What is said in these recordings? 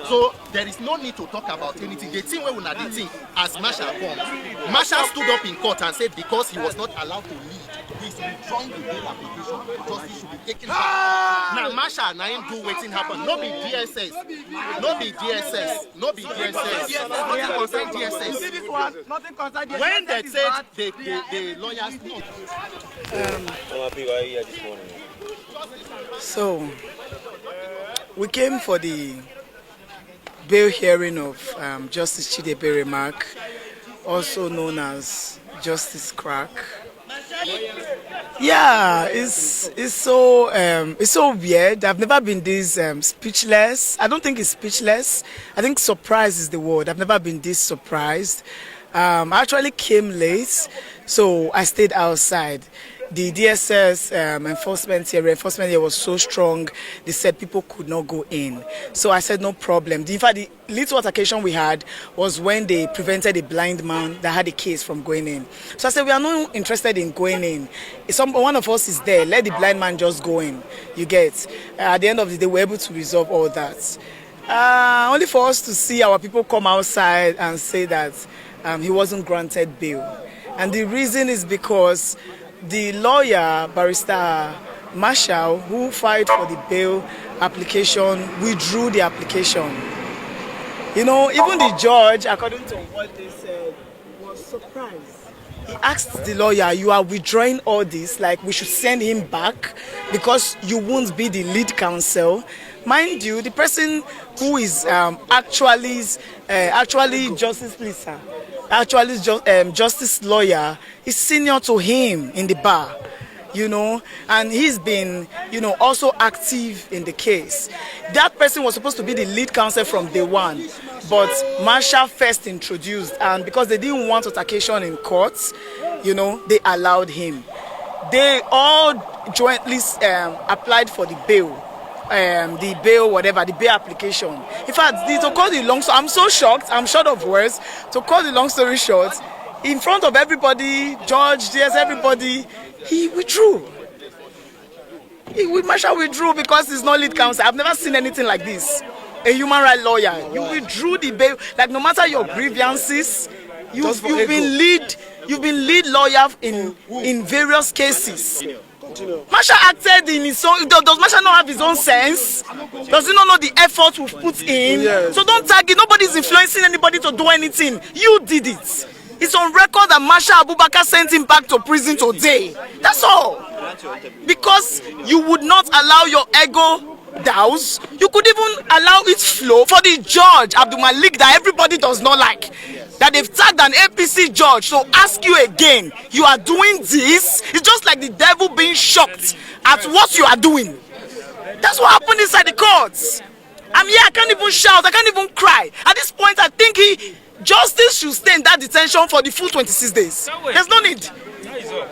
So there is no need to talk about anything. The thing where we the thing as Marshall comes, Marshall stood up in court and said because he was not allowed to lead, he's withdrawing the bail application. Justice should be taken back. Now Marshall now him do waiting happen. No be DSS, no be DSS, no be DSS. Nothing concern DSS. When they said the lawyers no. So we came for the bail hearing of Justice Chidebere Mark, also known as Justice Crack. Yeah, it's so weird. I've never been this speechless. I don't think it's speechless. I think surprise is the word. I've never been this surprised. I actually came late, so I stayed outside. The DSS enforcement here was so strong, they said people could not go in. So I said no problem. In fact, the little altercation we had was when they prevented a blind man that had a case from going in. So I said we are not interested in going in. If one of us is there, let the blind man just go in. You get. At the end of the day, we're able to resolve all that. Only for us to see our people come outside and say that he wasn't granted bail. And the reason is because the lawyer, Barrister Marshall, who filed for the bail application, withdrew the application. You know, even the judge, according to what they said, was surprised. He asked the lawyer, you are withdrawing all this, like we should send him back because you won't be the lead counsel. Mind you, the person who is actually Justice, please, sir. Actually, justice lawyer is senior to him in the bar, you know, and he's been, you know, also active in the case. That person was supposed to be the lead counsel from day one, but Marshall first introduced, and because they didn't want altercation in courts, you know, they allowed him. They all jointly applied for the bail. The bail application. In fact, to call the long story, I'm so shocked, I'm short of words. To call the long story short, in front of everybody, judge, yes, everybody, he withdrew. Marshall withdrew because he's not lead counsel. I've never seen anything like this. A human rights lawyer, you withdrew the bail. Like no matter your grievances, you've been lead lawyer in various cases. Marshall acted in his own. Does Marshall not have his own sense? Does he not know the effort we've put in? Yes. So don't tag it. Nobody's influencing anybody to do anything. You did it. It's on record that Marshall Abubakar sent him back to prison today. That's all. Because you would not allow your ego douse. You could even allow it flow for the judge, Abdul Malik, that everybody does not like. That they've tagged an APC judge. So ask you again, you are doing this? It's just like the devil being shocked at what you are doing. That's what happened inside the courts. I'm here, I can't even shout, I can't even cry. At this point, I think justice should stay in that detention for the full 26 days. There's no need.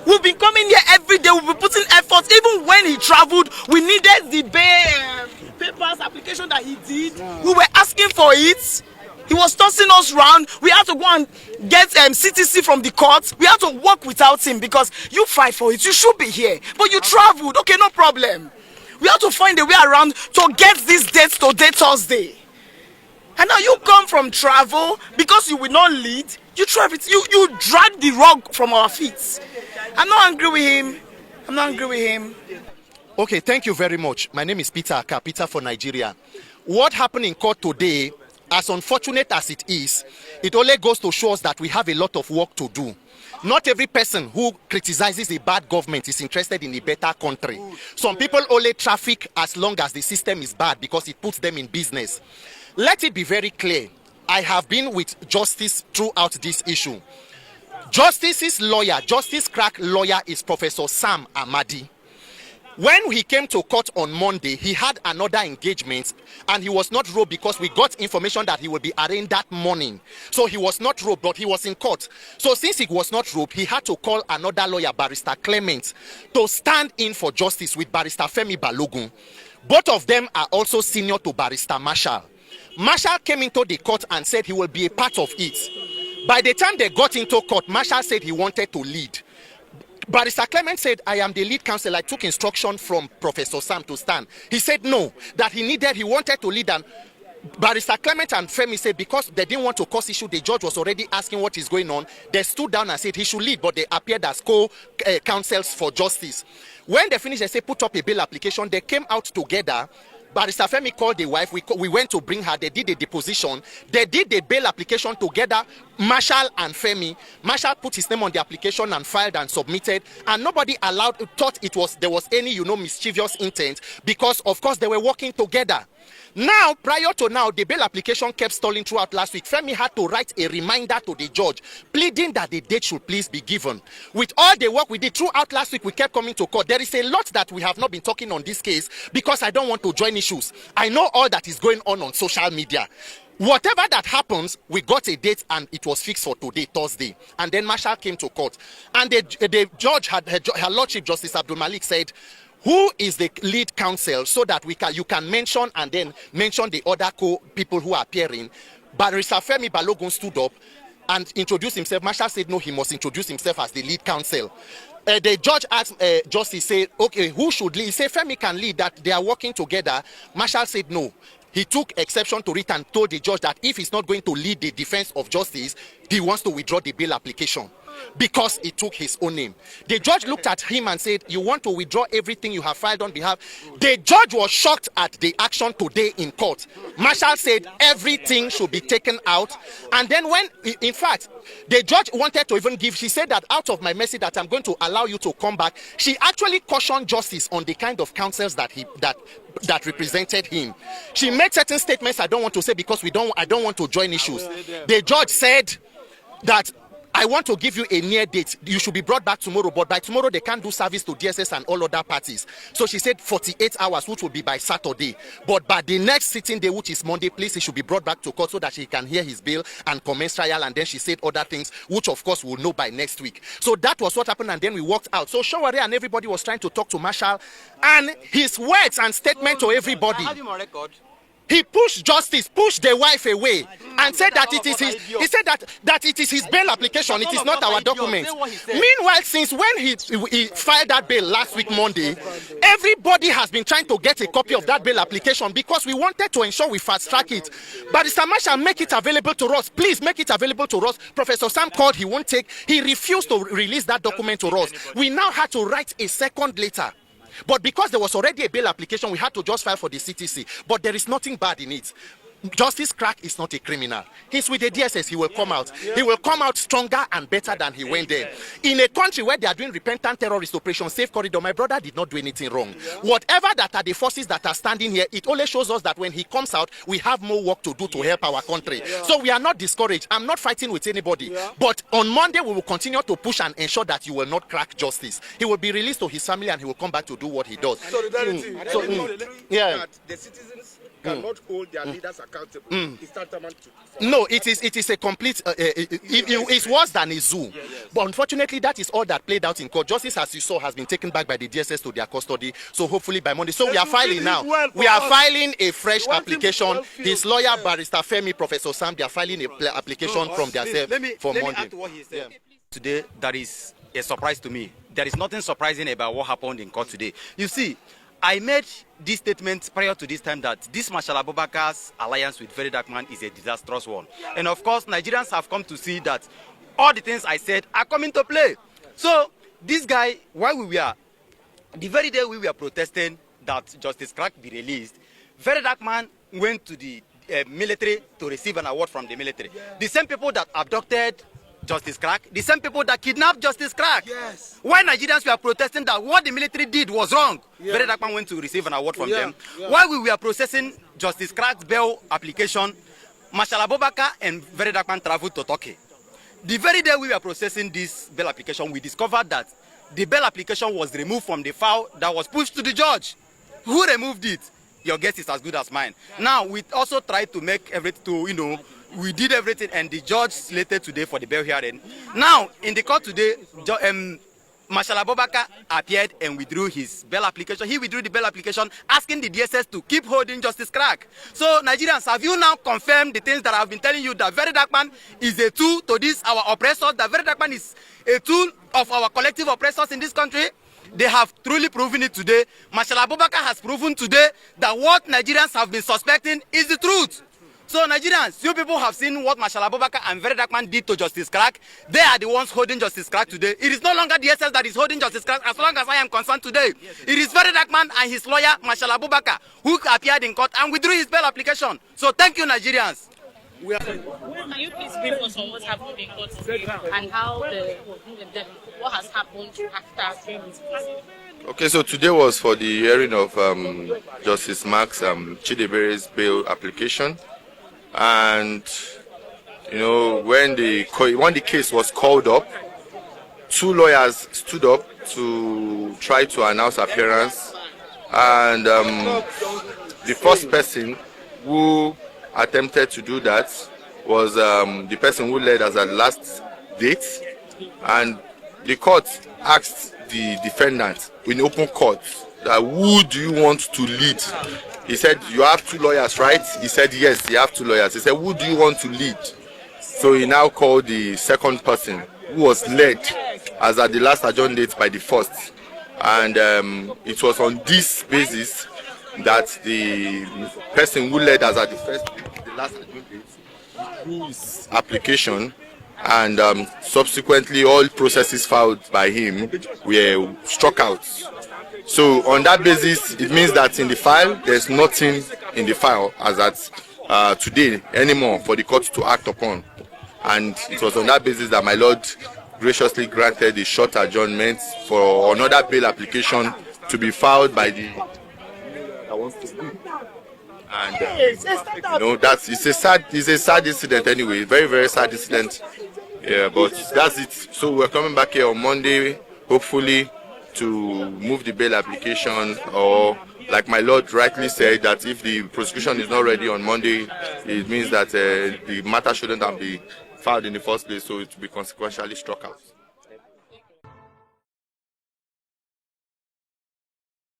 We've been coming here every day, we've been putting effort. Even when he traveled, we needed the bail papers application that he did. We were asking for it. He was tossing us around. We had to go and get CTC from the court. We had to work without him because you fight for it. You should be here. But you traveled. Okay, no problem. We had to find a way around to get this date to date Thursday. And now you come from travel because you will not lead. You travel. You drag the rug from our feet. I'm not angry with him. I'm not angry with him. Okay, thank you very much. My name is Peter Aka, Peter for Nigeria. What happened in court today, as unfortunate as it is, it only goes to show us that we have a lot of work to do. Not every person who criticizes a bad government is interested in a better country. Some people only traffic as long as the system is bad because it puts them in business. Let it be very clear. I have been with Justice throughout this issue. Justice's lawyer, Justice Crack lawyer, is Professor Sam Amadi. When he came to court on Monday, he had another engagement and he was not robed because we got information that he would be arraigned that morning. So he was not robed, but he was in court. So since he was not robed, he had to call another lawyer, Barrister Clement, to stand in for justice with Barrister Femi Balogun. Both of them are also senior to Barrister Marshall. Marshall came into the court and said he will be a part of it. By the time they got into court, Marshall said he wanted to lead. Barrister Clement said, I am the lead counsel. I took instruction from Professor Sam to stand. He said no, that he wanted to lead, and Barrister Clement and Femi said because they didn't want to cause issue, the judge was already asking what is going on. They stood down and said he should lead, but they appeared as co-counsels for justice. When they finished, they said put up a bail application. They came out together. Barrister Femi called the wife. We went to bring her. They did a deposition. They did the bail application together, Marshall and Femi. Marshall put his name on the application and filed and submitted. And nobody thought there was any, mischievous intent, because of course they were working together. Now, prior to now, the bail application kept stalling throughout last week. Femi had to write a reminder to the judge, pleading that the date should please be given. With all the work we did throughout last week, we kept coming to court. There is a lot that we have not been talking on this case because I don't want to join issues. I know all that is going on social media. Whatever that happens, we got a date and it was fixed for today, Thursday. And then Marshall came to court. And the judge, her Lordship Justice Abdul Malik, said, who is the lead counsel, so that you can mention and then mention the other people who are appearing. Barrister Femi Balogun stood up and introduced himself. Marshall said no, he must introduce himself as the lead counsel. The judge asked Justice, said, okay, who should lead? He said Femi can lead, that they are working together. Marshall said no. He took exception to it and told the judge that if he's not going to lead the defense of justice, he wants to withdraw the bail application, because he took his own name. The judge looked at him and said, you want to withdraw everything you have filed on behalf? The judge was shocked at the action today in court. Marshall said everything should be taken out. And then in fact, the judge wanted to even she said that out of my mercy that I'm going to allow you to come back. She actually cautioned justice on the kind of counsels that represented him. She made certain statements I don't want to say because I don't want to join issues. The judge said that I want to give you a near date. You should be brought back tomorrow, but by tomorrow they can't do service to DSS and all other parties. So she said 48 hours, which will be by Saturday. But by the next sitting day, which is Monday, please, he should be brought back to court so that he can hear his bail and commence trial. And then she said other things, which of course we'll know by next week. So that was what happened, and then we walked out. So Shawari and everybody was trying to talk to Marshall, and his words and statement to everybody. He pushed justice, pushed the wife away, and said that it is his. He said that it is his bail application. It is not our document. Meanwhile, since when he filed that bail last week Monday, everybody has been trying to get a copy of that bail application because we wanted to ensure we fast track it. But Mr. Marshall, make it available to us. Please make it available to us. Professor Sam called. He won't take. He refused to release that document to us. We now had to write a second letter. But because there was already a bail application, we had to just file for the CTC. But there is nothing bad in it. Justice Crack is not a criminal. He's with the DSS. He will come out. He will come out stronger and better than he went there. In a country where they are doing repentant terrorist operation, Safe Corridor, my brother did not do anything wrong. Whatever that are the forces that are standing here, it only shows us that when he comes out, we have more work to do to help our country. So we are not discouraged. I'm not fighting with anybody. But on Monday, we will continue to push and ensure that you will not crack justice. He will be released to his family and he will come back to do what he does. That the citizens cannot hold their leaders accountable. Is tantamount to? No, it is a complete. It's worse than a zoo. But unfortunately, that is all that played out in court. Justice, as you saw, has been taken back by the DSS to their custody. So hopefully by Monday. So we are filing now. We are filing a fresh application. His lawyer, Barrister Femi, Professor Sam, they are filing an application from themselves for Monday. Let me add to what he said. Today, that is a surprise to me. There is nothing surprising about what happened in court today. You see, I made this statement prior to this time that this Marshall Abubakar's alliance with Very Dark Man is a disastrous one. And of course, Nigerians have come to see that all the things I said are coming to play. So this guy, while the very day we were protesting that Justice Crack be released, Very Dark Man went to the military to receive an award from the military. The same people that abducted Justice Crack, the same people that kidnapped Justice Crack. Yes. When Nigerians were protesting that what the military did was wrong, Very Dark Man went to receive an award from them. While we were processing Justice Crack's bail application, Marshall Abubakar and Very Dark Man traveled to Turkey. The very day we were processing this bail application, we discovered that the bail application was removed from the file that was pushed to the judge. Who removed it? Your guess is as good as mine. Now, we also tried to make everything we did everything, and the judge slated today for the bail hearing. Now, in the court today, Marshall Abubakar appeared and withdrew his bail application. He withdrew the bail application, asking the DSS to keep holding Justice Crack. So, Nigerians, have you now confirmed the things that I've been telling you, that Very Dark Man is a tool to this, our oppressors, that Very Dark Man is a tool of our collective oppressors in this country? They have truly proven it today. Marshal Abubakar has proven today that what Nigerians have been suspecting is the truth. So Nigerians, you people have seen what Marshal Abubakar and Very Dark Man did to Justice Clark. They are the ones holding Justice Clark today. It is no longer the SS that is holding Justice Clark as long as I am concerned today. It is Very Dark Man and his lawyer, Marshal Abubakar, who appeared in court and withdrew his bail application. So thank you, Nigerians. Can you please brief us on what happened in court today and how what has happened after? Okay, so today was for the hearing of Justice Max Chidibere's bail application, and you know when the case was called up, 2 lawyers stood up to try to announce appearance, and the first person who attempted to do that was the person who led as a last date, and the court asked the defendant in open court that who do you want to lead? He said, you have 2 lawyers, right? He said, yes, you have 2 lawyers. He said, who do you want to lead? So he now called the second person who was led as at the last adjourned date by the first, and it was on this basis that the person who led as at the last adjourned date withdrew his application, and subsequently all processes filed by him were struck out. So on that basis, it means that in the file, there's nothing in the file as at today anymore for the court to act upon. And it was on that basis that my Lord graciously granted a short adjournment for another bail application to be filed by the and you know it's a sad incident anyway, very, very sad incident. Yeah, but that's it. So we're coming back here on Monday, hopefully, to move the bail application, or like my Lord rightly said, that if the prosecution is not ready on Monday, it means that the matter shouldn't have been filed in the first place, so it will be consequentially struck out.